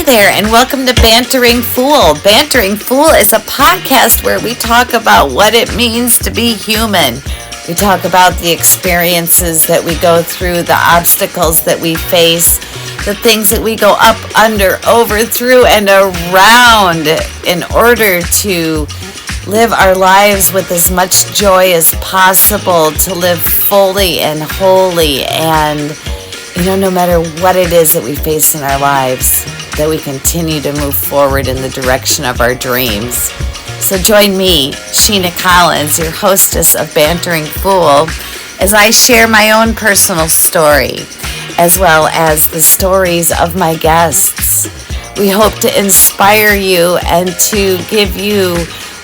there, and welcome to Bantering Fool. Bantering Fool is a podcast where we talk about what it means to be human. We talk about the experiences that we go through, the obstacles that we face, the things that we go up, under, over, through, and around in order to live our lives with as much joy as possible, to live fully and wholly, and no matter what it is that we face in our lives, that we continue to move forward in the direction of our dreams. So join me, Shena Collins, your hostess of Bantering Fool, as I share my own personal story, as well as the stories of my guests. We hope to inspire you and to give you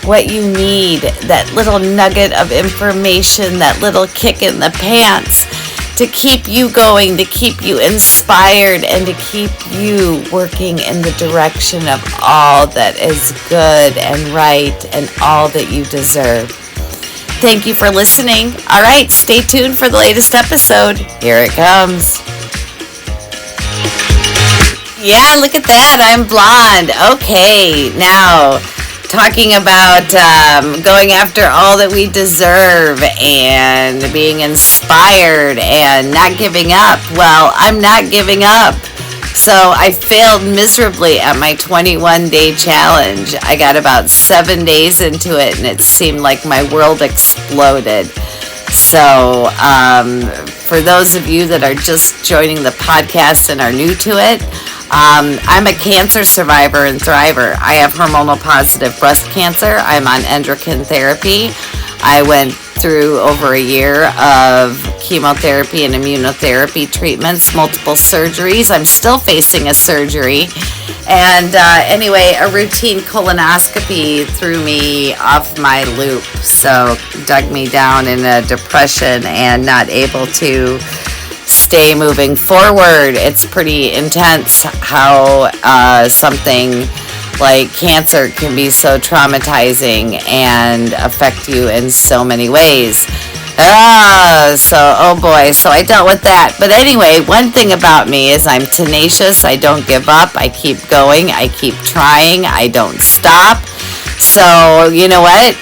what you need, that little nugget of information, that little kick in the pants, to keep you going, to keep you inspired, and to keep you working in the direction of all that is good and right and all that you deserve. Thank you for listening. All right, stay tuned for the latest episode. Here it comes. Yeah, look at that. I'm blonde. Okay, now talking about going after all that we deserve and being inspired and not giving up. Well, I'm not giving up. So I failed miserably at my 21-day challenge. I got about 7 days into it, and it seemed like my world exploded. So for those of you that are just joining the podcast and are new to it, I'm a cancer survivor and thriver. I have hormonal positive breast cancer. I'm on endocrine therapy. I went through over a year of chemotherapy and immunotherapy treatments, multiple surgeries. I'm still facing a surgery. And anyway, a routine colonoscopy threw me off my loop. So dug me down in a depression and not able to stay moving forward. It's pretty intense how something like cancer can be so traumatizing and affect you in so many ways. Oh boy, so I dealt with that. But anyway, one thing about me is I'm tenacious. I don't give up. I keep going. I keep trying. I don't stop. So, you know what?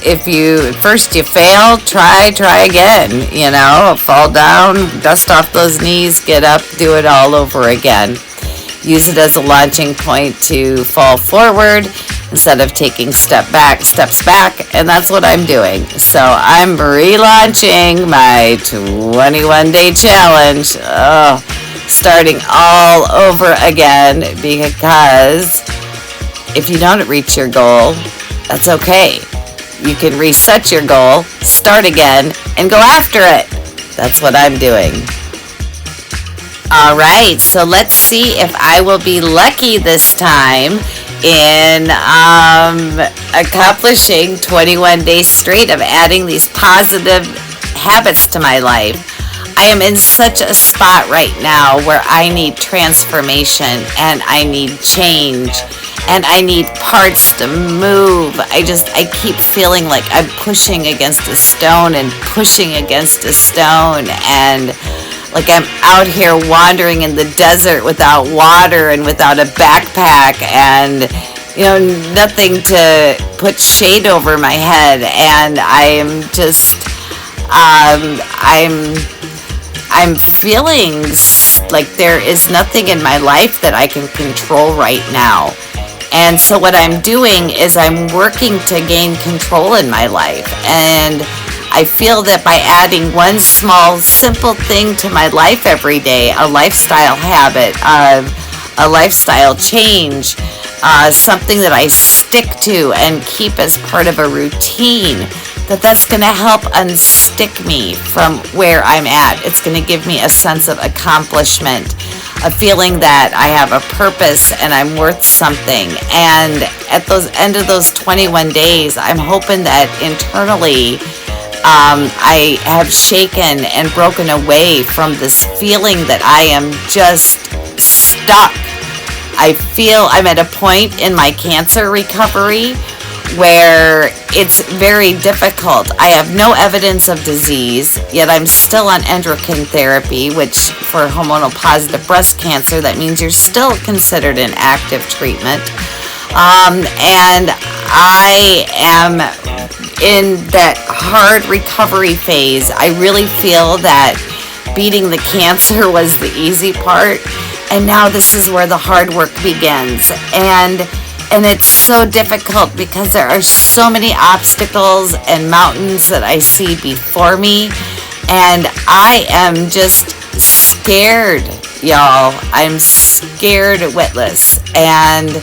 If you first you fail, try again, fall down, dust off those knees, get up, do it all over again. Use it as a launching point to fall forward instead of taking steps back, and that's what I'm doing. So I'm relaunching my 21-day challenge, starting all over again, because if you don't reach your goal, that's okay. You can reset your goal, start again, and go after it. That's what I'm doing. All right, so let's see if I will be lucky this time in accomplishing 21 days straight of adding these positive habits to my life. I am in such a spot right now where I need transformation and I need change. And I need parts to move. I keep feeling like I'm pushing against a stone and pushing against a stone. And like I'm out here wandering in the desert without water and without a backpack and, nothing to put shade over my head. And I'm just, I'm feeling like there is nothing in my life that I can control right now. And so what I'm doing is I'm working to gain control in my life. And I feel that by adding one small, simple thing to my life every day, a lifestyle habit, a lifestyle change, something that I stick to and keep as part of a routine, that's going to help unstick me from where I'm at. It's going to give me a sense of accomplishment, a feeling that I have a purpose and I'm worth something. And at the end of those 21 days, I'm hoping that internally I have shaken and broken away from this feeling that I am just stuck. I feel I'm at a point in my cancer recovery where it's very difficult. I have no evidence of disease, yet I'm still on endocrine therapy, which for hormonal positive breast cancer, that means you're still considered an active treatment. And I am in that hard recovery phase. I really feel that beating the cancer was the easy part, and now this is where the hard work begins. And it's so difficult because there are so many obstacles and mountains that I see before me, and I am just scared, y'all. I'm scared witless, and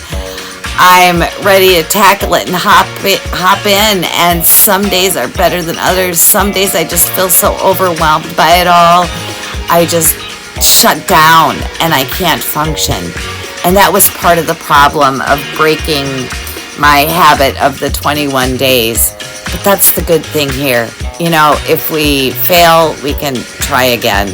I'm ready to tackle it and hop in. And some days are better than others. Some days I just feel so overwhelmed by it all, I just shut down and I can't function. And that was part of the problem of breaking my habit of the 21 days. But that's the good thing here. You know, if we fail, we can try again.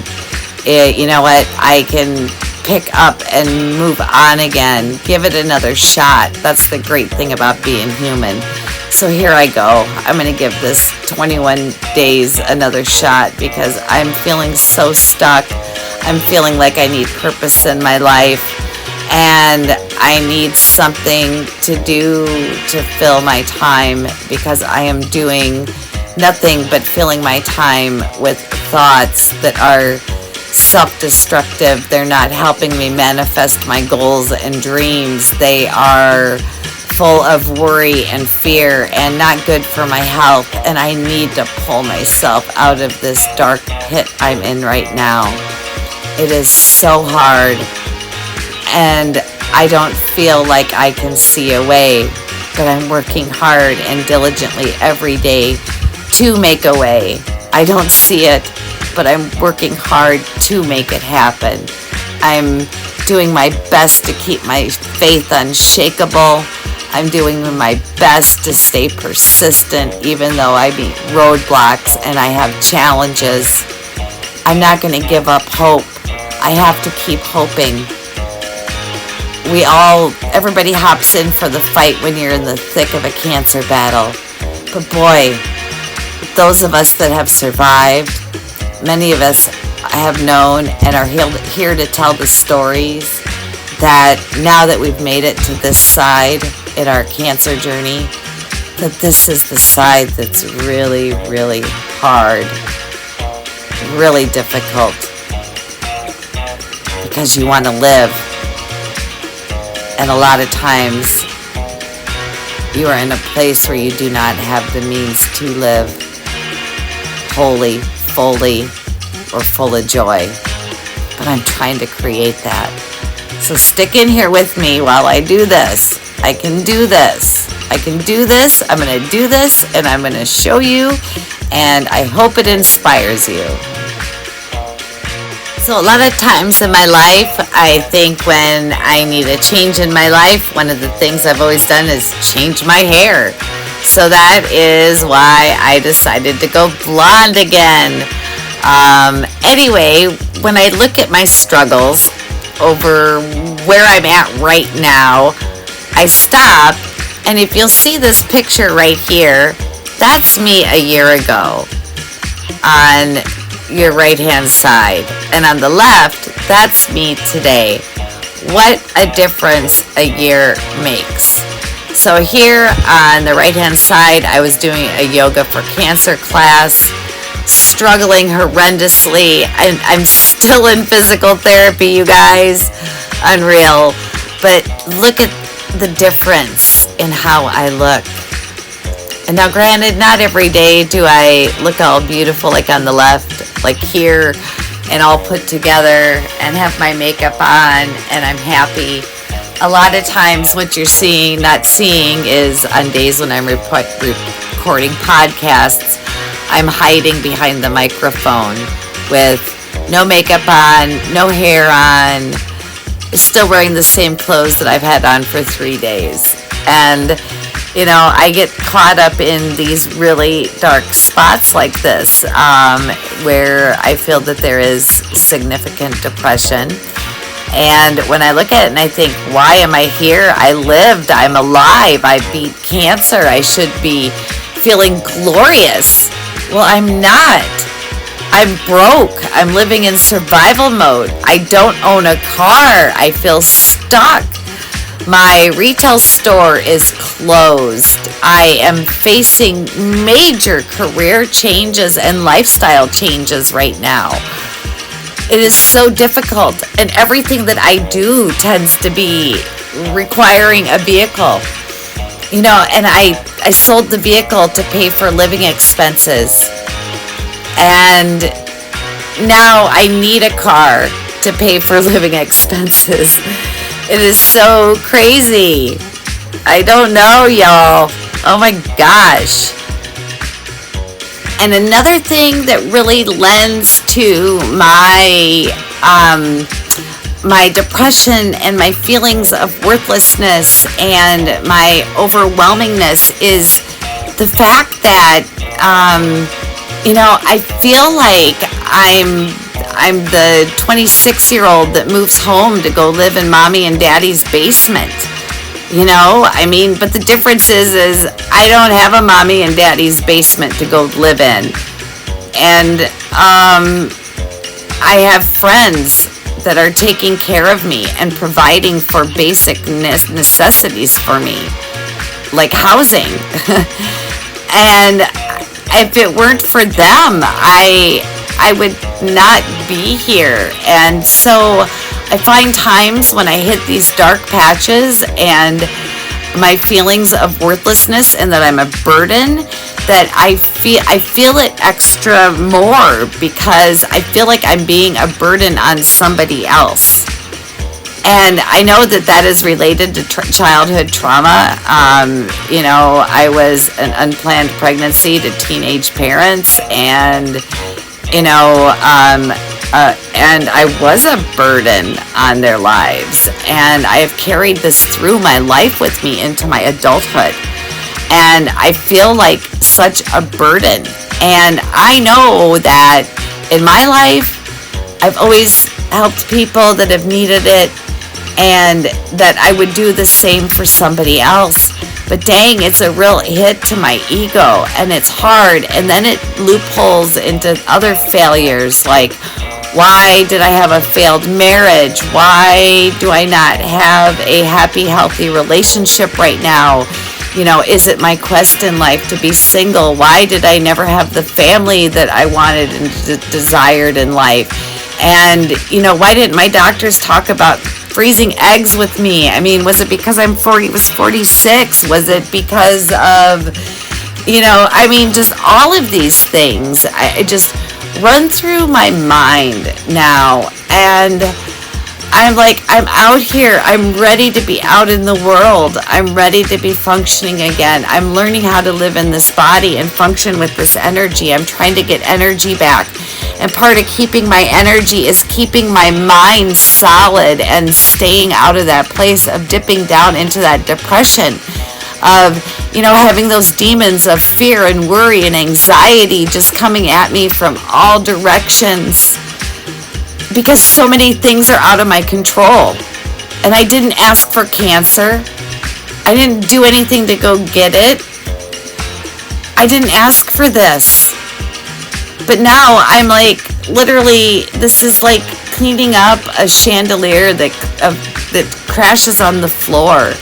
You know what? I can pick up and move on again. Give it another shot. That's the great thing about being human. So here I go. I'm going to give this 21 days another shot because I'm feeling so stuck. I'm feeling like I need purpose in my life. And I need something to do to fill my time because I am doing nothing but filling my time with thoughts that are self-destructive. They're not helping me manifest my goals and dreams. They are full of worry and fear and not good for my health. And I need to pull myself out of this dark pit I'm in right now. It is so hard. And I don't feel like I can see a way, but I'm working hard and diligently every day to make a way. I don't see it, but I'm working hard to make it happen. I'm doing my best to keep my faith unshakable. I'm doing my best to stay persistent, even though I meet roadblocks and I have challenges. I'm not going to give up hope. I have to keep hoping. Everybody hops in for the fight when you're in the thick of a cancer battle. But boy, those of us that have survived, many of us have known and are here to tell the stories that now that we've made it to this side in our cancer journey, that this is the side that's really, really hard, really difficult, because you want to live. And a lot of times, you are in a place where you do not have the means to live wholly, fully, or full of joy. But I'm trying to create that. So stick in here with me while I do this. I can do this. I can do this. I'm going to do this, and I'm going to show you, and I hope it inspires you. So a lot of times in my life, I think when I need a change in my life, one of the things I've always done is change my hair. So that is why I decided to go blonde again. Anyway, when I look at my struggles over where I'm at right now, I stop, and if you'll see this picture right here, that's me a year ago on your right hand side, and on the left, that's me today. What a difference a year makes. So here on the right hand side, I was doing a yoga for cancer class, struggling horrendously. I'm still in physical therapy, you guys. Unreal. But look at the difference in how I look. And now granted, not every day do I look all beautiful like on the left, like here, and all put together and have my makeup on and I'm happy. A lot of times what you're not seeing is on days when I'm recording podcasts, I'm hiding behind the microphone with no makeup on, no hair on, still wearing the same clothes that I've had on for 3 days. And you know, I get caught up in these really dark spots like this, where I feel that there is significant depression. And when I look at it and I think, why am I here? I lived, I'm alive, I beat cancer, I should be feeling glorious. Well, I'm not. I'm broke. I'm living in survival mode. I don't own a car. I feel stuck. My retail store is closed. I am facing major career changes and lifestyle changes right now. It is so difficult, and everything that I do tends to be requiring a vehicle. And I sold the vehicle to pay for living expenses. And now I need a car to pay for living expenses. It is so crazy. I don't know, y'all. Oh my gosh. And another thing that really lends to my depression and my feelings of worthlessness and my overwhelmingness is the fact that I feel like I'm the 26-year-old that moves home to go live in mommy and daddy's basement. But the difference is I don't have a mommy and daddy's basement to go live in. And I have friends that are taking care of me and providing for basic necessities for me, like housing. And if it weren't for them, I would not be here. And so I find times when I hit these dark patches and my feelings of worthlessness and that I'm a burden, that I feel it extra more because I feel like I'm being a burden on somebody else. And I know that is related to childhood trauma. I was an unplanned pregnancy to teenage parents, and and I was a burden on their lives. And I have carried this through my life with me into my adulthood. And I feel like such a burden. And I know that in my life, I've always helped people that have needed it, and that I would do the same for somebody else. But dang, it's a real hit to my ego, and it's hard. And then it loopholes into other failures, like, why did I have a failed marriage? Why do I not have a happy, healthy relationship right now? Is it my quest in life to be single? Why did I never have the family that I wanted and desired in life? And, why didn't my doctors talk about freezing eggs with me? Was it because was 46? Was it because of, just all of these things? I just run through my mind now, and I'm out here. I'm ready to be out in the world. I'm ready to be functioning again. I'm learning how to live in this body and function with this energy. I'm trying to get energy back. And part of keeping my energy is keeping my mind solid and staying out of that place of dipping down into that depression of, having those demons of fear and worry and anxiety just coming at me from all directions. Because so many things are out of my control. And I didn't ask for cancer. I didn't do anything to go get it. I didn't ask for this. But now I'm literally, this is like cleaning up a chandelier that crashes on the floor.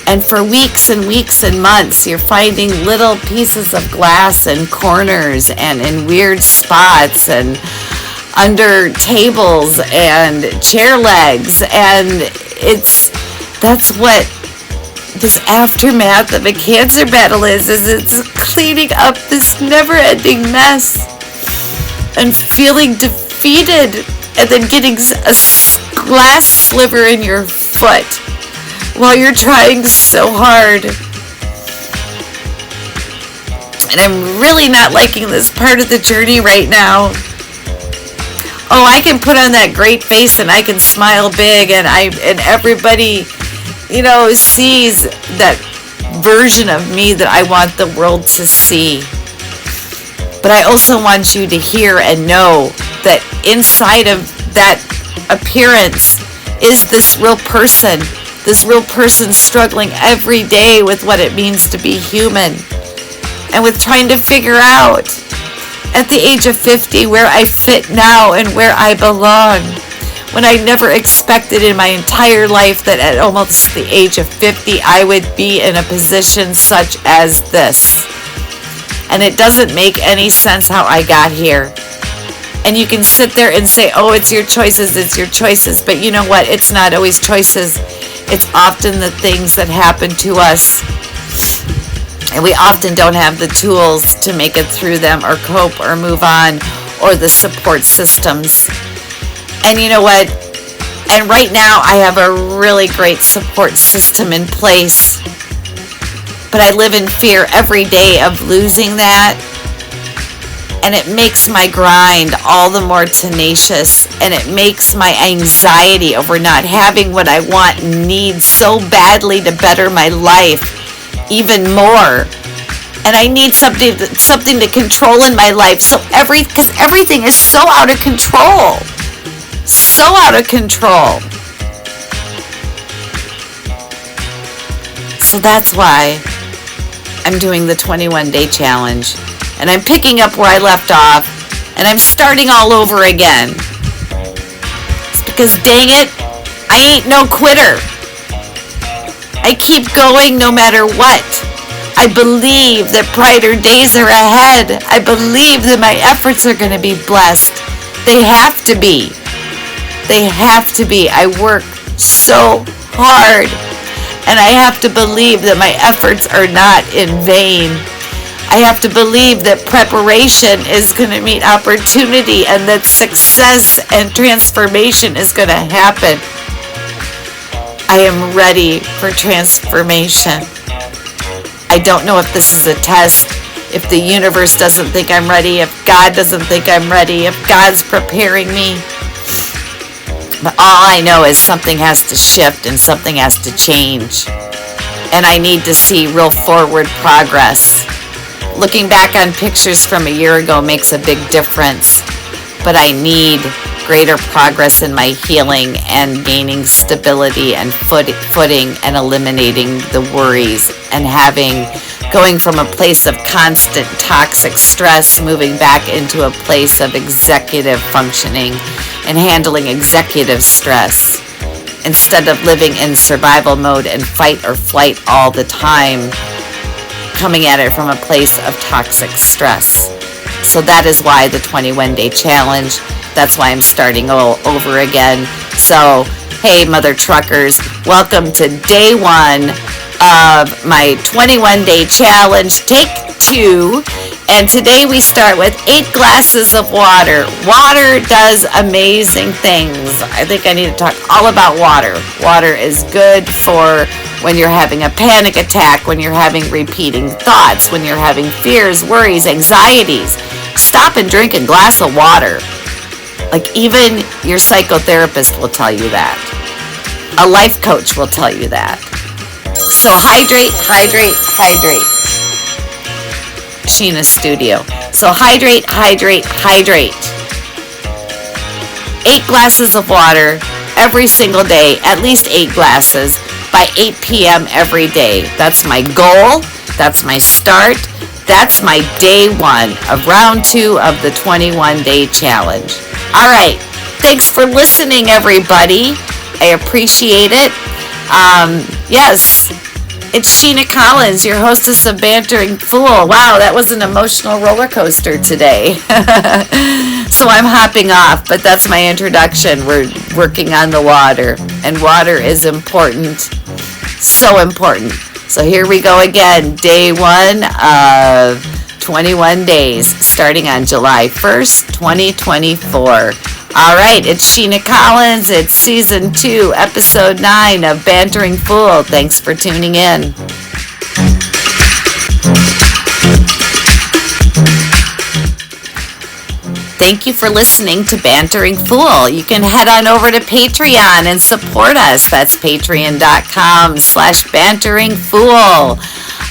And for weeks and weeks and months, you're finding little pieces of glass in corners and in weird spots and under tables and chair legs. And that's what this aftermath of a cancer battle is it's cleaning up this never-ending mess and feeling defeated, and then getting a glass sliver in your foot while you're trying so hard. And I'm really not liking this part of the journey right now. Oh, I can put on that great face and I can smile big, and everybody, sees that version of me that I want the world to see. But I also want you to hear and know that inside of that appearance is this real person struggling every day with what it means to be human and with trying to figure out at the age of 50 where I fit now and where I belong, when I never expected in my entire life that at almost the age of 50 I would be in a position such as this. And it doesn't make any sense how I got here. And you can sit there and say, oh, it's your choices. But you know what? It's not always choices. It's often the things that happen to us. And we often don't have the tools to make it through them or cope or move on, or the support systems. And you know what? And right now I have a really great support system in place. But I live in fear every day of losing that. And it makes my grind all the more tenacious. And it makes my anxiety over not having what I want and need so badly to better my life even more. And I need something to control in my life. Because everything is so out of control. So out of control. So that's why I'm doing the 21-day challenge. And I'm picking up where I left off. And I'm starting all over again. It's because, dang it, I ain't no quitter. I keep going no matter what. I believe that brighter days are ahead. I believe that my efforts are going to be blessed. They have to be. They have to be. I work so hard. And I have to believe that my efforts are not in vain. I have to believe that preparation is going to meet opportunity and that success and transformation is going to happen. I am ready for transformation. I don't know if this is a test, if the universe doesn't think I'm ready, if God doesn't think I'm ready, if God's preparing me. But all I know is something has to shift and something has to change. And I need to see real forward progress. Looking back on pictures from a year ago makes a big difference. But I need greater progress in my healing and gaining stability and footing and eliminating the worries and going from a place of constant toxic stress, moving back into a place of executive functioning and handling executive stress instead of living in survival mode and fight or flight all the time, coming at it from a place of toxic stress. So that is why the 21-day challenge. That's why I'm starting all over again. So, hey, mother truckers, welcome to day one of my 21-day challenge, take 2. And today we start with 8 glasses of water. Water does amazing things. I think I need to talk all about water. Water is good for when you're having a panic attack, when you're having repeating thoughts, when you're having fears, worries, anxieties. Stop and drink a glass of water. Like, even your psychotherapist will tell you that. A life coach will tell you that. So hydrate, hydrate, hydrate. Shena Studio. So hydrate, hydrate, hydrate. 8 glasses of water every single day, at least 8 glasses by 8 p.m. every day. That's my goal. That's my start. That's my day 1 of round 2 of the 21-day challenge. All right. Thanks for listening, everybody. I appreciate it. Yes, it's Shena Collins, your hostess of Bantering Fool. Wow, that was an emotional roller coaster today. So I'm hopping off, but that's my introduction. We're working on the water, and water is important. So important. So here we go again, day 1 of 21 days, starting on July 1st, 2024. All right, it's Shena Collins. It's season 2, episode 9 of Bantering Fool. Thanks for tuning in. Thank you for listening to Bantering Fool. You can head on over to Patreon and support us. That's patreon.com/banteringfool.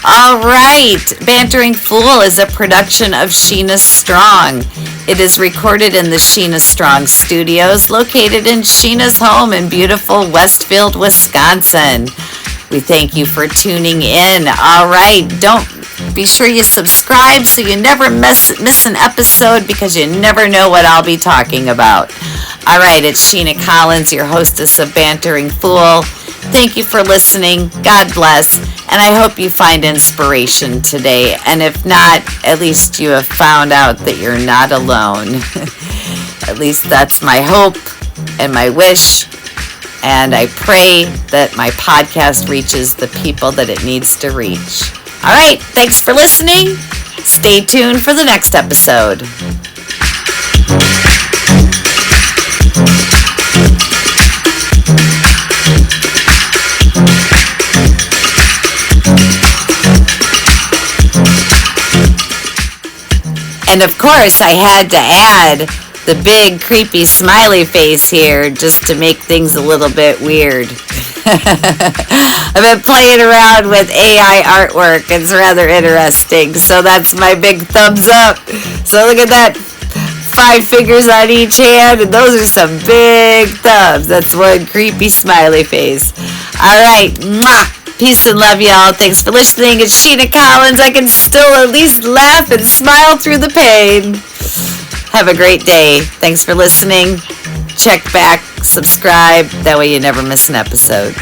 All right. Bantering Fool is a production of Shena Strong. It is recorded in the Shena Strong Studios, located in Shena's home in beautiful Westfield, Wisconsin. We thank you for tuning in. All right. Don't be sure you subscribe so you never miss an episode, because you never know what I'll be talking about. All right. It's Shena Collins, your hostess of Bantering Fool. Thank you for listening. God bless. And I hope you find inspiration today. And if not, at least you have found out that you're not alone. At least that's my hope and my wish. And I pray that my podcast reaches the people that it needs to reach. All right. Thanks for listening. Stay tuned for the next episode. And of course, I had to add the big creepy smiley face here just to make things a little bit weird. I've been playing around with AI artwork. It's rather interesting. So that's my big thumbs up. So look at that. 5 fingers on each hand, and those are some big thumbs. That's one creepy smiley face. All right. Mwah. Peace and love, y'all. Thanks for listening. It's Shena Collins. I can still at least laugh and smile through the pain. Have a great day. Thanks for listening. Check back, subscribe. That way you never miss an episode.